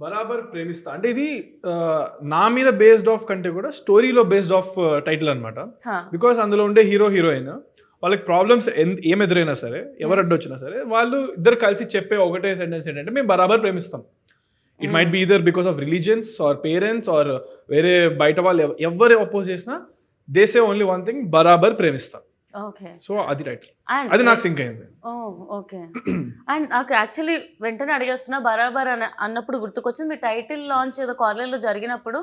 బరాబర్ ప్రేమిస్తా అంటే ఇది నా మీద బేస్డ్ ఆఫ్ కంటే కూడా స్టోరీలో బేస్డ్ ఆఫ్ టైటిల్ అనమాట. బికాస్ అందులో ఉండే హీరో హీరోయిన్ వాళ్ళకి ప్రాబ్లమ్స్ ఏం ఎదురైనా సరే, ఎవరు అడ్డొచ్చినా సరే, వాళ్ళు ఇద్దరు కలిసి చెప్పే ఒకటే సెంటెన్స్ ఏంటంటే మేము బరాబర్ ప్రేమిస్తాం. It might be either because of religions or parents or వేరే బయట వాళ్ళు ఎవరు అపోజ్ చేసినా they say only one thing, బరాబర్ ప్రేమిస్తాం. ఓకే. సో అది టైటిల్, అది నాకు సింక్ అయింది. ఓకే. అండ్ నాకు యాక్చువల్లీ వెంటనే అడిగేస్తున్నా, బరాబర్ అన్నప్పుడు గుర్తుకొచ్చింది మీ టైటిల్ లాంచ్ ఏదో కాలేజ్లో జరిగినప్పుడు,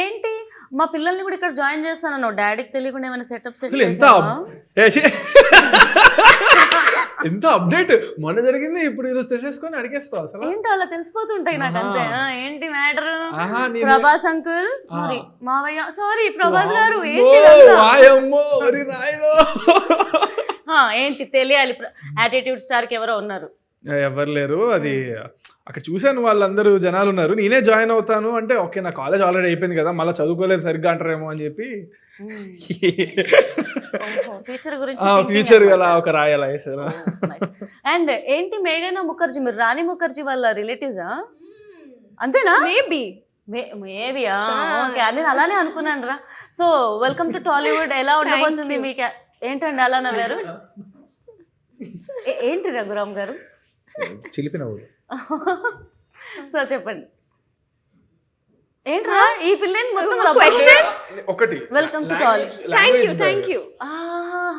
ఏంటి మా పిల్లల్ని కూడా ఇక్కడ జాయిన్ చేస్తాను, డాడీకి తెలియకుండా ఏమైనా సెటప్ సెట్ ఎంత అప్డేట్ మొన్న జరిగింది, ఇప్పుడు ఈరోజు తెలిసేసుకొని అడిగేస్తావు అసలు. ఏంటి అలా తెలిసిపోతుంటాయి నాకు అంతే. ఏంటి మ్యాటర్? ప్రభాస్ అంకుల్ సారీ, మావయ్య సారీ, ప్రభాస్ గారు ఏంటి తెలియాలి. యాటిట్యూడ్ స్టార్ కి ఎవరో ఉన్నారు? ఎవరు లేరు, అది అక్కడ చూశాను, వాళ్ళందరూ జనాలు ఉన్నారు. నేనే జాయిన్ అవుతాను అంటే ఓకే, నా కాలేజ్ ఆల్రెడీ అయిపోయింది కదా, మళ్ళీ చదువుకోలేదు సరిగ్గా అంటారేమో అని చెప్పి ఫ్యూచర్ అలా ఒక రాయాల వేసారు. అండ్ ఏంటి మేఘనా ముఖర్జీ, మీరు రాణి ముఖర్జీ వాళ్ళ రిలేటివ్సా? అంతేనా? మేబీయా? ఓకే, నేను అలానే అనుకున్నాను రా. So welcome to Tollywood. ఎలా ఉండబోతుంది మీకు? ఏంటండి అలా నవ్వారు? ఏంటి రఘురామ్ గారు చిలిపిన సో చెప్పండి, ఏంట్రా ఈ పిల్లని మొత్తం ఒకటి. Welcome to Tollywood. Thank you.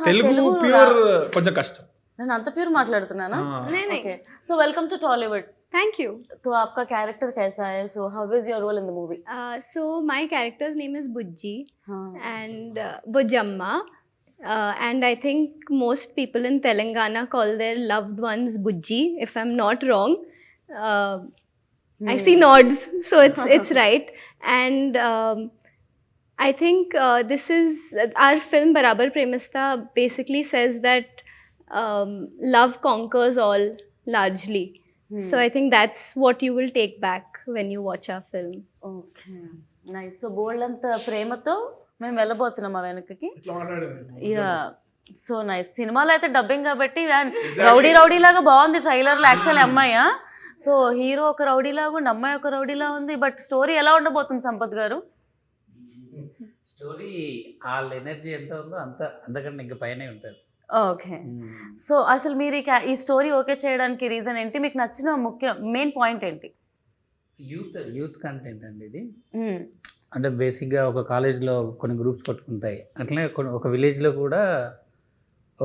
Telugu pure కొంచెం కష్టం. నేను అంత ప్యూర్ మాట్లాడుతున్నానా? Okay. So welcome to Tollywood. Thank you. तो आपका कैरेक्टर कैसा है? So how is your role in the movie? So my character's name is Bujji and Bujamma. And I think most people in Telangana call their loved ones Bujji, if I'm not wrong. I see nods, so it's right. And I think this is our film Barabar Premista basically says that love conquers all largely. So I think that's what you will take back when you watch our film. Okay, nice. So బోల్డంత ప్రేమతో మేము వెళ్ళబోతున్నాం ఆ వెనకకి. Yeah, so nice. సినిమాలో అయితే dubbing కాబట్టి rowdy rowdy లాగా బాగుంది ట్రైలర్లో. యాక్చువల్లీ అమ్మాయా, సో హీరో ఒక రౌడీ లాగా ఉంది, అమ్మాయి ఒక రౌడీలా ఉంది. బట్ స్టోరీ ఎలా ఉండబోతుంది సంపత్ గారు? స్టోరీ వాళ్ళ ఎనర్జీ ఎంత ఉందో అంతకంటే ఇంకా పైనే ఉంటుంది. ఓకే. సో అసలు మీరు ఈ స్టోరీ ఓకే చేయడానికి రీజన్ ఏంటి? మీకు నచ్చిన మెయిన్ పాయింట్ ఏంటి? యూత్ కంటెంట్ అండి ఇది. అంటే బేసిక్గా ఒక కాలేజ్లో కొన్ని గ్రూప్స్ కొట్టుకుంటాయి, అట్లనే ఒక విలేజ్లో కూడా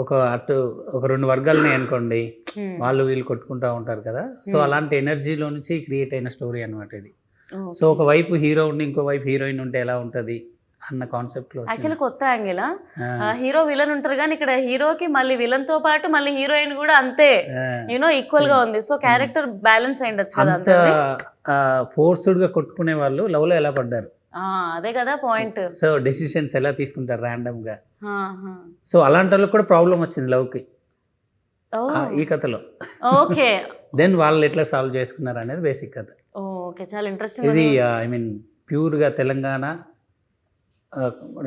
ఒక రెండు వర్గాలని అనుకోండి, వాళ్ళు వీళ్ళు కొట్టుకుంటూ ఉంటారు కదా. సో అలాంటి ఎనర్జీలో నుంచి క్రియేట్ అయిన స్టోరీ అనమాట ఇది. సో ఒక వైపు హీరో ఉండి ఇంకో వైపు హీరోయిన్ ఉంటే ఎలా ఉంటుంది అన్న కాన్సెప్ట్ లో. యాక్చువల్లీ కొత్త యాంగిల్. హీరో విలన్ ఉంటారు కానీ ఇక్కడ హీరోకి మళ్ళీ విలన్ తో పాటు మళ్ళీ హీరోయిన్ కూడా అంతే యూనో ఈక్వల్ గా ఉంది. సో క్యారెక్టర్ బ్యాలెన్స్ అయ్యిండొచ్చు కదా. అంత ఫోర్స్డ్ గా కొట్టుకునే వాళ్ళు లవ్ లో ఎలా పడ్డారు, అదే కదా పాయింట్. సో డెసిషన్స్ ఎలా తీసుకుంటారు ర్యాండమ్ గా. సో అలాంటి వాళ్ళకి కూడా ప్రాబ్లం వచ్చింది లవ్ కి ఈ కథలో. ఓకే. దెన్ వాళ్ళు ఎట్లా సాల్వ్ చేసుకున్నారు అనేది బేసిక్ కథ. ఓకే, చాలా ఇంట్రెస్టింగ్. ఇది ఐ మీన్ ప్యూర్ గా తెలంగాణ,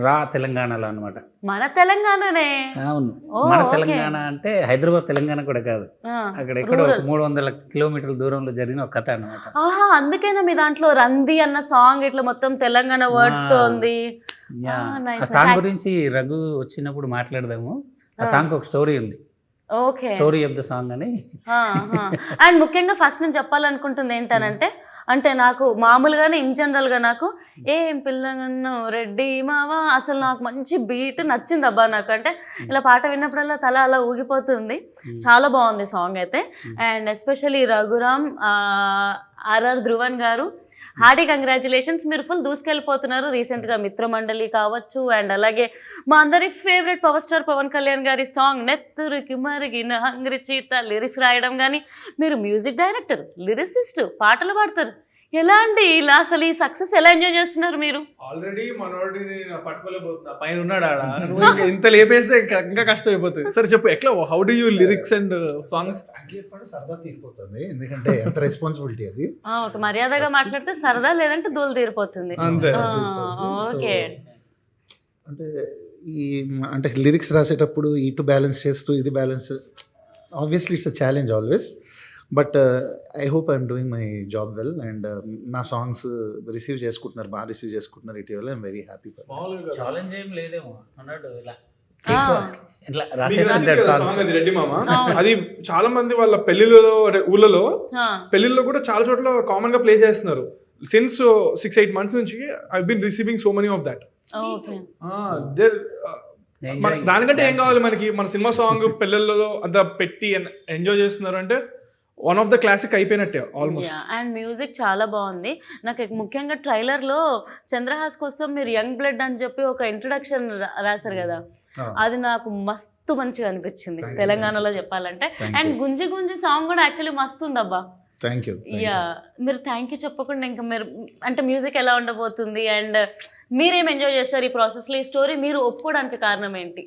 రా తెలంగాణలో అనమాట. మన తెలంగాణనే. అవును, మన తెలంగాణ అంటే హైదరాబాద్ తెలంగాణ కూడా కాదు, అక్కడ ఎక్కడో 300 కిలోమీటర్ల దూరంలో జరిగిన ఒక కథ అనమాట. అందుకేనా మీ దాంట్లో రంది అన్న సాంగ్ ఇట్లా మొత్తం తెలంగాణ వర్డ్స్ తో ఉంది. ఆ సాంగ్ గురించి రఘు వచ్చినప్పుడు మాట్లాడదాము. ఆ సాంగ్ ఒక స్టోరీ ఉంది, okay, story of the song అని. అండ్ ముఖ్యంగా ఫస్ట్ నేను చెప్పాలనుకుంటుంది ఏంటనంటే, అంటే నాకు మామూలుగానే ఇన్ జనరల్గా నాకు ఏం పిల్లగన్ను రెడ్డి మావా అసలు నాకు మంచి బీట్ నచ్చింది అబ్బా నాకు. అంటే ఇలా పాట విన్నప్పుడల్లా తల అలా ఊగిపోతుంది. చాలా బాగుంది సాంగ్ అయితే. And especially Raghuram, RR Dhruvan garu, hearty congratulations. మీరు ఫుల్ దూసుకెళ్ళిపోతున్నారు. రీసెంట్గా మిత్రమండలి కావచ్చు, అండ్ అలాగే మా అందరి favourite power star Pawan Kalyan గారి సాంగ్ నెత్తురికి మరిగిన హంగ్రి చీత లిరిక్స్ రాయడం కానీ, మీరు మ్యూజిక్ డైరెక్టర్, లిరిసిస్ట్, పాటలు పాడతారు. ఎలా అండి ఇలా అసలు ఈ సక్సెస్ ఎలా ఎంజాయ్ చేస్తున్నారు మీరు? ఆల్రెడీ మనోడిని పట్టుకోలేకపోతున్నా, పైన ఉన్నాడు ఆడ, ఇంత లేపేస్తే ఇంకా కష్టం అయిపోతుంది. సరే చెప్పు, ఎట్లా how do you lyrics and songs? సరదా తీరిపోతుంది, ఎందుకంటే ఎంత రెస్పాన్సిబిలిటీ అది. ఒక మర్యాదగా మాట్లాడితే సరదా, లేదంటే దూలు తీరిపోతుంది. ఓకే. అంటే లిరిక్స్ రాసేటప్పుడు ఇటు బ్యాలెన్స్ చేస్తూ ఇది balance, obviously it's a challenge always. But I hope I'm doing my job well and నా సాంగ్స్ రిసీవ్ చేసుకుంటున్నారు, బాగా రిసీవ్ చేసుకుంటున్నారు ఇటీవల. I'm very happy for challenge ఏం లేదేమో అన్నాడు ఇలా ఆ. ఇట్లా మీకు రాసేస్తుంటాడు నచ్చింది కదా సాంగ్స్. song అది రెడ్డి మామ. అవును. అది చాలా మంది వాళ్ళ పెళ్లిళ్ళలో ఊళ్ళలో ఆ. పెళ్లిళ్ళలో కూడా చాలా చోట్ల కామన్ గా ప్లే చేస్తున్నారు. సిన్స్ 6-8 months నుంచి I been receiving so many of that. Okay. దానికంటే ఏం కావాలి మనకి? మన సినిమా సాంగ్ పెళ్ళిళ్ళలో అంత పెట్టి ఎంజాయ్ చేస్తున్నారు అంటే వన్ ఆఫ్ ద క్లాసిక్ అయిపోయినట్టే ఆల్మోస్ట్. అండ్ మ్యూజిక్ చాలా బాగుంది. నాకు ముఖ్యంగా ట్రైలర్ లో చంద్రహాస్ కోసం మీరు యంగ్ బ్లడ్ అని చెప్పి ఒక ఇంట్రొడక్షన్ రాశారు కదా, అది నాకు మస్తు మంచిగా అనిపించింది Thank you, తెలంగాణలో చెప్పాలంటే. అండ్ గుంజి గుంజి సాంగ్ కూడా యాక్చువల్లీ మస్తు ఉందబ్బా. Thank you. యా, మీరు థ్యాంక్ యూ చెప్పకుండా ఇంకా మీరు అంటే మ్యూజిక్ ఎలా ఉండబోతుంది అండ్ మీరేం ఎంజాయ్ చేస్తారు ఈ ప్రాసెస్లో, ఈ స్టోరీ మీరు ఒప్పుకోవడానికి కారణం ఏంటి?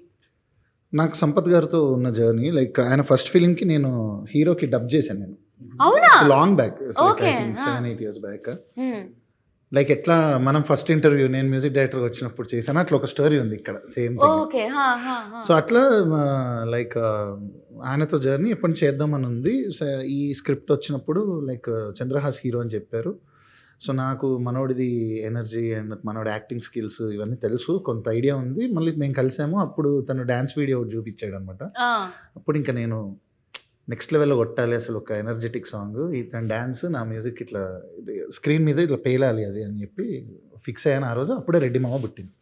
నాకు సంపత్ గారితో ఉన్న జర్నీ, లైక్ ఆయన ఫస్ట్ ఫిలింకి నేను హీరోకి డబ్ చేశాను నేను అవునా? Long back, Okay, 7-8 years back. Hmm. Like ఎట్లా మనం ఫస్ట్ ఇంటర్వ్యూ నేను మ్యూజిక్ డైరెక్టర్ వచ్చినప్పుడు చేశాను, అట్లా ఒక స్టోరీ ఉంది ఇక్కడ సేమ్. ఓకే. సో అట్లా లైక్ ఆయనతో జర్నీ ఎప్పటి నుంచి చేద్దామని ఉంది. ఈ స్క్రిప్ట్ వచ్చినప్పుడు లైక్ చంద్రహాస్ హీరో అని చెప్పారు. సో నాకు మనోడిది ఎనర్జీ అండ్ మనోడి యాక్టింగ్ స్కిల్స్ ఇవన్నీ తెలుసు, కొంత ఐడియా ఉంది. మళ్ళీ మేము కలిసాము, అప్పుడు తను డ్యాన్స్ వీడియో ఒకటి చూపించాడు అనమాట. అప్పుడు ఇంకా నేను నెక్స్ట్ లెవెల్లో కొట్టాలి అసలు ఒక ఎనర్జెటిక్ సాంగ్, తన డ్యాన్స్ నా మ్యూజిక్ ఇట్లా స్క్రీన్ మీద ఇట్లా పేలాలి అది అని చెప్పి ఫిక్స్ అయ్యాను ఆ రోజు. అప్పుడే రెడ్డి మామ పుట్టింది.